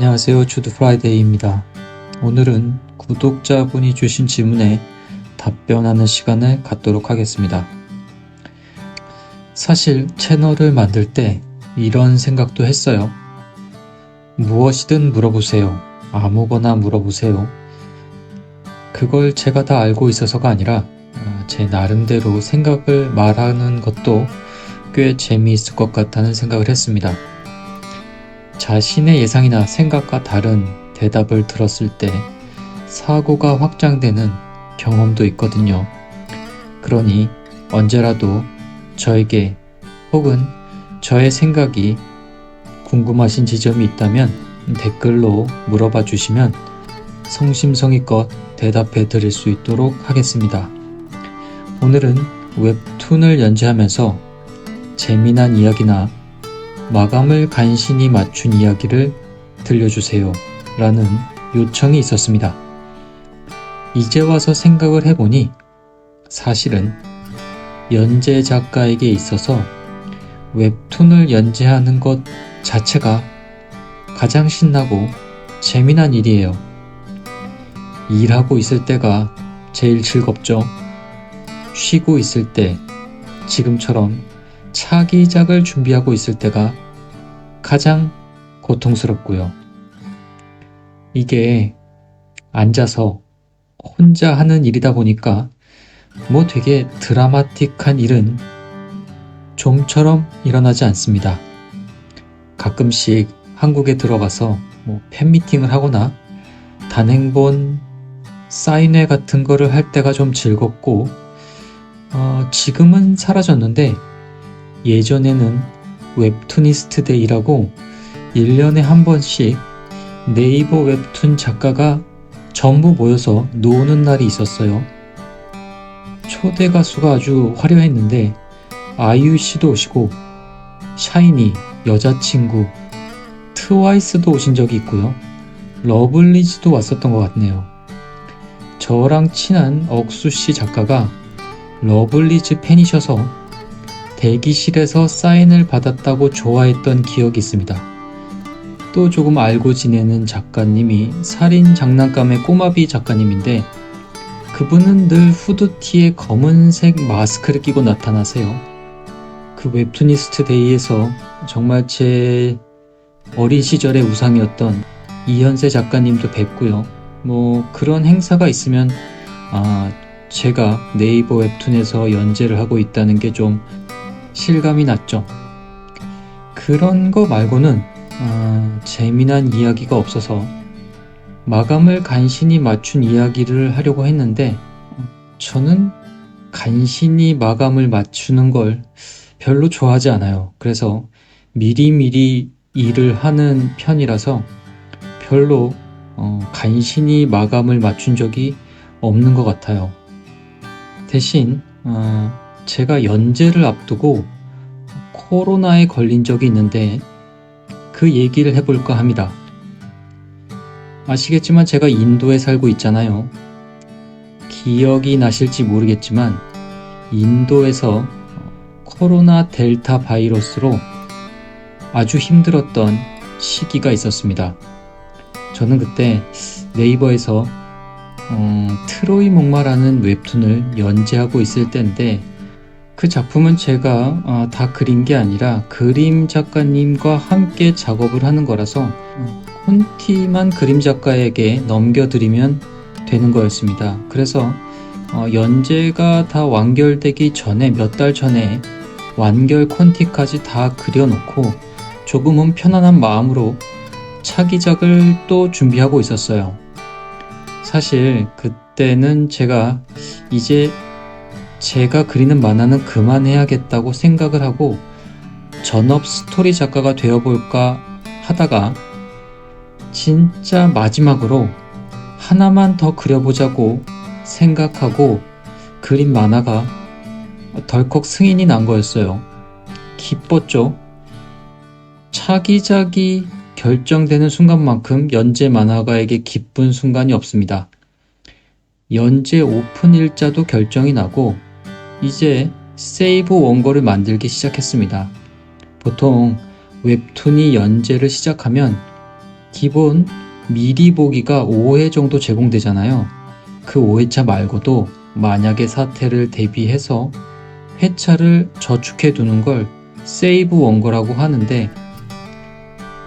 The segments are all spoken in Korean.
안녕하세요. 주드 프라이데이입니다. 오늘은 구독자분이 주신 질문에 답변하는 시간을 갖도록 하겠습니다. 사실 채널을 만들 때 이런 생각도 했어요. 무엇이든 물어보세요. 아무거나 물어보세요. 그걸 제가 다 알고 있어서가 아니라 제 나름대로 생각을 말하는 것도 꽤 재미있을 것 같다는 생각을 했습니다. 자신의 예상이나 생각과 다른 대답을 들었을 때 사고가 확장되는 경험도 있거든요. 그러니 언제라도 저에게 혹은 저의 생각이 궁금하신 지점이 있다면 댓글로 물어봐 주시면 성심성의껏 대답해 드릴 수 있도록 하겠습니다. 오늘은 웹툰을 연재하면서 재미난 이야기나 마감을 간신히 맞춘 이야기를 들려주세요 라는 요청이 있었습니다. 이제 와서 생각을 해보니 사실은 연재 작가에게 있어서 웹툰을 연재하는 것 자체가 가장 신나고 재미난 일이에요. 일하고 있을 때가 제일 즐겁죠. 쉬고 있을 때, 지금처럼 차기작을 준비하고 있을 때가 가장 고통스럽고요. 이게 앉아서 혼자 하는 일이다 보니까 되게 드라마틱한 일은 좀처럼 일어나지 않습니다. 가끔씩 한국에 들어가서 팬미팅을 하거나 단행본 사인회 같은 거를 할 때가 좀 즐겁고 지금은 사라졌는데 예전에는 웹툰니스트 데이라고 1년에 한 번씩 네이버 웹툰 작가가 전부 모여서 노는 날이 있었어요. 초대 가수가 아주 화려했는데 아이유씨도 오시고 샤이니, 여자친구, 트와이스도 오신 적이 있고요. 러블리즈도 왔었던 것 같네요. 저랑 친한 억수씨 작가가 러블리즈 팬이셔서 대기실에서 사인을 받았다고 좋아했던 기억이 있습니다. 또 조금 알고 지내는 작가님이 살인 장난감의 꼬마비 작가님인데 그분은 늘 후드티에 검은색 마스크를 끼고 나타나세요. 그 웹툰니스트 데이에서 정말 제 어린 시절의 우상이었던 이현세 작가님도 뵙고요. 그런 행사가 있으면 제가 네이버 웹툰에서 연재를 하고 있다는 게 좀 실감이 났죠. 그런 거 말고는 재미난 이야기가 없어서 마감을 간신히 맞춘 이야기를 하려고 했는데 저는 간신히 마감을 맞추는 걸 별로 좋아하지 않아요. 그래서 미리미리 일을 하는 편이라서 별로 간신히 마감을 맞춘 적이 없는 것 같아요. 대신 제가 연재를 앞두고 코로나에 걸린 적이 있는데 그 얘기를 해볼까 합니다. 아시겠지만 제가 인도에 살고 있잖아요. 기억이 나실지 모르겠지만 인도에서 코로나 델타 바이러스로 아주 힘들었던 시기가 있었습니다. 저는 그때 네이버에서 트로이 목마라는 웹툰을 연재하고 있을 때인데 그 작품은 제가 다 그린 게 아니라 그림 작가님과 함께 작업을 하는 거라서 콘티만 그림 작가에게 넘겨드리면 되는 거였습니다. 그래서 연재가 다 완결되기 전에 몇 달 전에 완결 콘티까지 다 그려놓고 조금은 편안한 마음으로 차기작을 또 준비하고 있었어요. 사실 그때는 제가 이제 제가 그리는 만화는 그만해야겠다고 생각을 하고 전업 스토리 작가가 되어볼까 하다가 진짜 마지막으로 하나만 더 그려보자고 생각하고 그린 만화가 덜컥 승인이 난 거였어요. 기뻤죠. 차기작이 결정되는 순간만큼 연재 만화가에게 기쁜 순간이 없습니다. 연재 오픈 일자도 결정이 나고 이제 세이브 원고를 만들기 시작했습니다. 보통 웹툰이 연재를 시작하면 기본 미리 보기가 5회 정도 제공되잖아요. 그 5회차 말고도 만약의 사태를 대비해서 회차를 저축해 두는 걸 세이브 원고라고 하는데,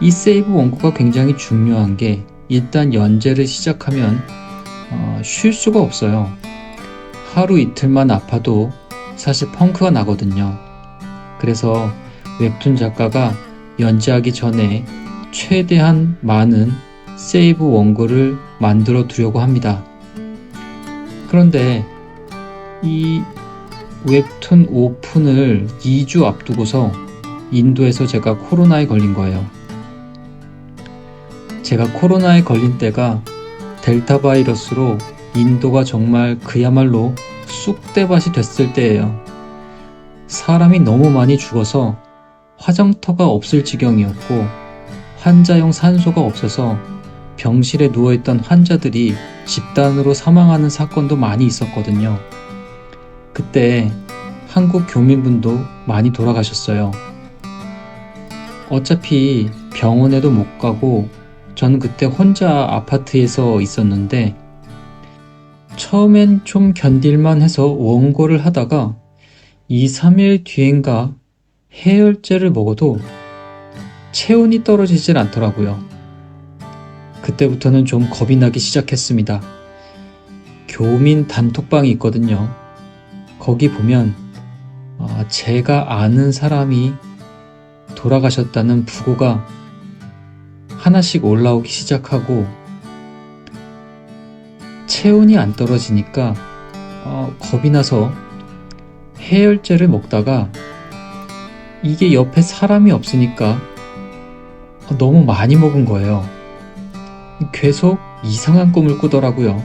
이 세이브 원고가 굉장히 중요한 게 일단 연재를 시작하면 쉴 수가 없어요. 하루 이틀만 아파도 사실 펑크가 나거든요. 그래서 웹툰 작가가 연재하기 전에 최대한 많은 세이브 원고를 만들어 두려고 합니다. 그런데 이 웹툰 오픈을 2주 앞두고서 인도에서 제가 코로나에 걸린 거예요. 제가 코로나에 걸린 때가 델타 바이러스로 인도가 정말 그야말로 쑥대밭이 됐을 때예요. 사람이 너무 많이 죽어서 화장터가 없을 지경이었고, 환자용 산소가 없어서 병실에 누워있던 환자들이 집단으로 사망하는 사건도 많이 있었거든요. 그때 한국 교민분도 많이 돌아가셨어요. 어차피 병원에도 못 가고 저는 그때 혼자 아파트에서 있었는데, 처음엔 좀 견딜만 해서 원고를 하다가 2, 3일 뒤엔가 해열제를 먹어도 체온이 떨어지질 않더라고요. 그때부터는 좀 겁이 나기 시작했습니다. 교민 단톡방이 있거든요. 거기 보면 제가 아는 사람이 돌아가셨다는 부고가 하나씩 올라오기 시작하고, 체온이 안 떨어지니까 겁이 나서 해열제를 먹다가 이게 옆에 사람이 없으니까 너무 많이 먹은 거예요. 계속 이상한 꿈을 꾸더라고요.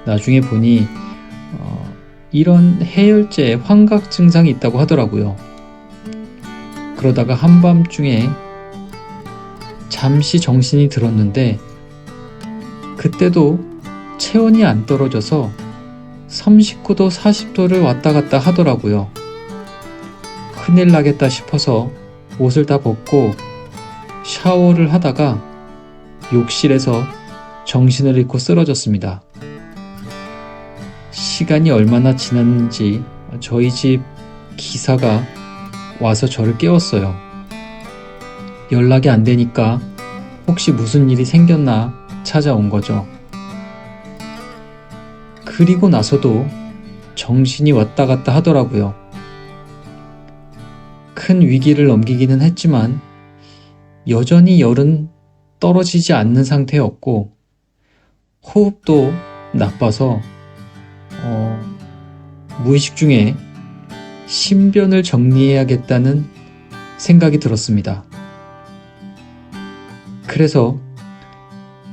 나중에 보니 이런 해열제에 환각 증상이 있다고 하더라고요. 그러다가 한밤중에 잠시 정신이 들었는데, 그때도 체온이 안 떨어져서 39도, 40도를 왔다 갔다 하더라고요. 큰일 나겠다 싶어서 옷을 다 벗고 샤워를 하다가 욕실에서 정신을 잃고 쓰러졌습니다. 시간이 얼마나 지났는지 저희 집 기사가 와서 저를 깨웠어요. 연락이 안 되니까 혹시 무슨 일이 생겼나 찾아온 거죠. 그리고 나서도 정신이 왔다 갔다 하더라고요. 큰 위기를 넘기기는 했지만 여전히 열은 떨어지지 않는 상태였고, 호흡도 나빠서 무의식 중에 신변을 정리해야겠다는 생각이 들었습니다. 그래서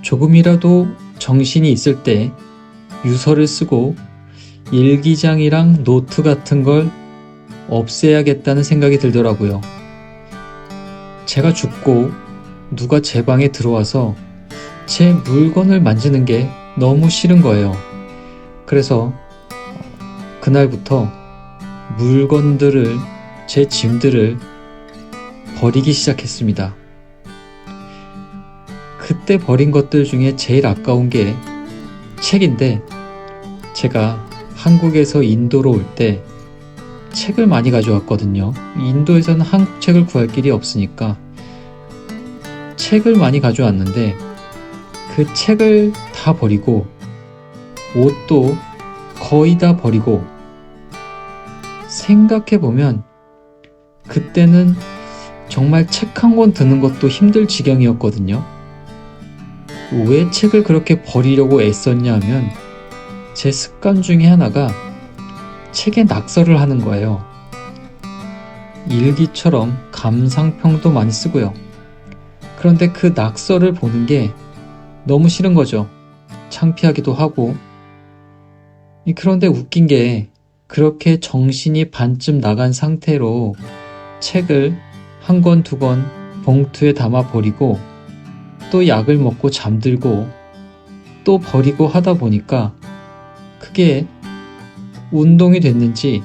조금이라도 정신이 있을 때 유서를 쓰고 일기장이랑 노트 같은 걸 없애야겠다는 생각이 들더라고요. 제가 죽고 누가 제 방에 들어와서 제 물건을 만지는 게 너무 싫은 거예요. 그래서 그날부터 물건들을, 제 짐들을 버리기 시작했습니다. 그때 버린 것들 중에 제일 아까운 게 책인데, 제가 한국에서 인도로 올 때 책을 많이 가져왔거든요. 인도에서는 한국 책을 구할 길이 없으니까 책을 많이 가져왔는데, 그 책을 다 버리고 옷도 거의 다 버리고, 생각해보면 그때는 정말 책 한 권 드는 것도 힘들 지경이었거든요. 왜 책을 그렇게 버리려고 애썼냐 하면, 제 습관 중에 하나가 책에 낙서를 하는 거예요. 일기처럼 감상평도 많이 쓰고요. 그런데 그 낙서를 보는 게 너무 싫은 거죠. 창피하기도 하고. 그런데 웃긴 게, 그렇게 정신이 반쯤 나간 상태로 책을 한 권, 두 권 봉투에 담아 버리고, 또 약을 먹고 잠들고 또 버리고 하다 보니까 그게 운동이 됐는지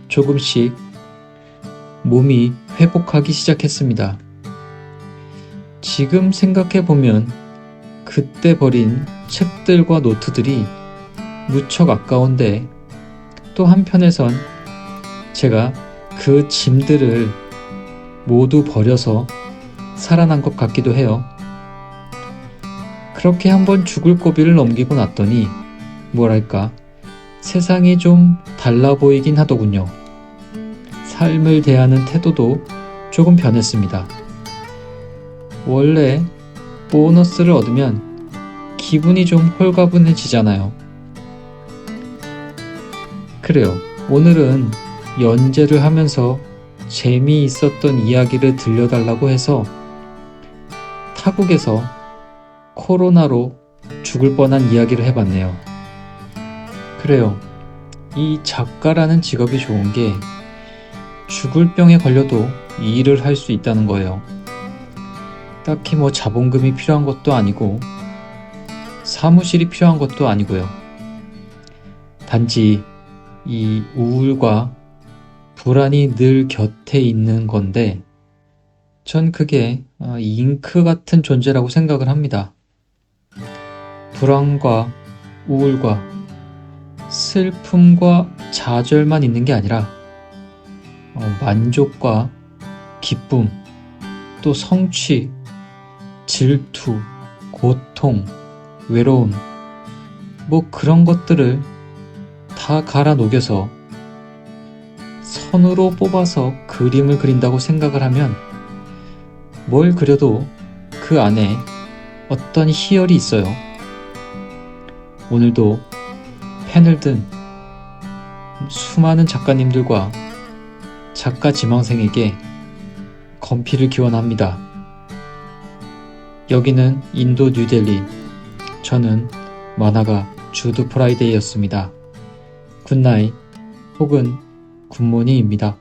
조금씩 몸이 회복하기 시작했습니다. 지금 생각해보면 그때 버린 책들과 노트들이 무척 아까운데 또 한편에선 제가 그 짐들을 모두 버려서 살아난 것 같기도 해요. 그렇게 한번 죽을 고비를 넘기고 났더니 뭐랄까 세상이 좀 달라 보이긴 하더군요. 삶을 대하는 태도도 조금 변했습니다. 원래 보너스를 얻으면 기분이 좀 홀가분해지잖아요. 그래요. 오늘은 연재를 하면서 재미있었던 이야기를 들려달라고 해서 타국에서 코로나로 죽을 뻔한 이야기를 해봤네요. 그래요. 이 작가라는 직업이 좋은 게 죽을 병에 걸려도 이 일을 할 수 있다는 거예요. 딱히 뭐 자본금이 필요한 것도 아니고 사무실이 필요한 것도 아니고요. 단지 이 우울과 불안이 늘 곁에 있는 건데 전 그게 잉크 같은 존재라고 생각을 합니다. 불안과 우울과 슬픔과 좌절만 있는 게 아니라 만족과 기쁨, 또 성취, 질투, 고통, 외로움, 뭐 그런 것들을 다 갈아 녹여서 선으로 뽑아서 그림을 그린다고 생각을 하면 뭘 그려도 그 안에 어떤 희열이 있어요. 오늘도 펜을 든 수많은 작가님들과 작가 지망생에게 건피를 기원합니다. 여기는 인도 뉴델리. 저는 만화가 주드 프라이데이였습니다. 굿나잇 혹은 굿모닝입니다.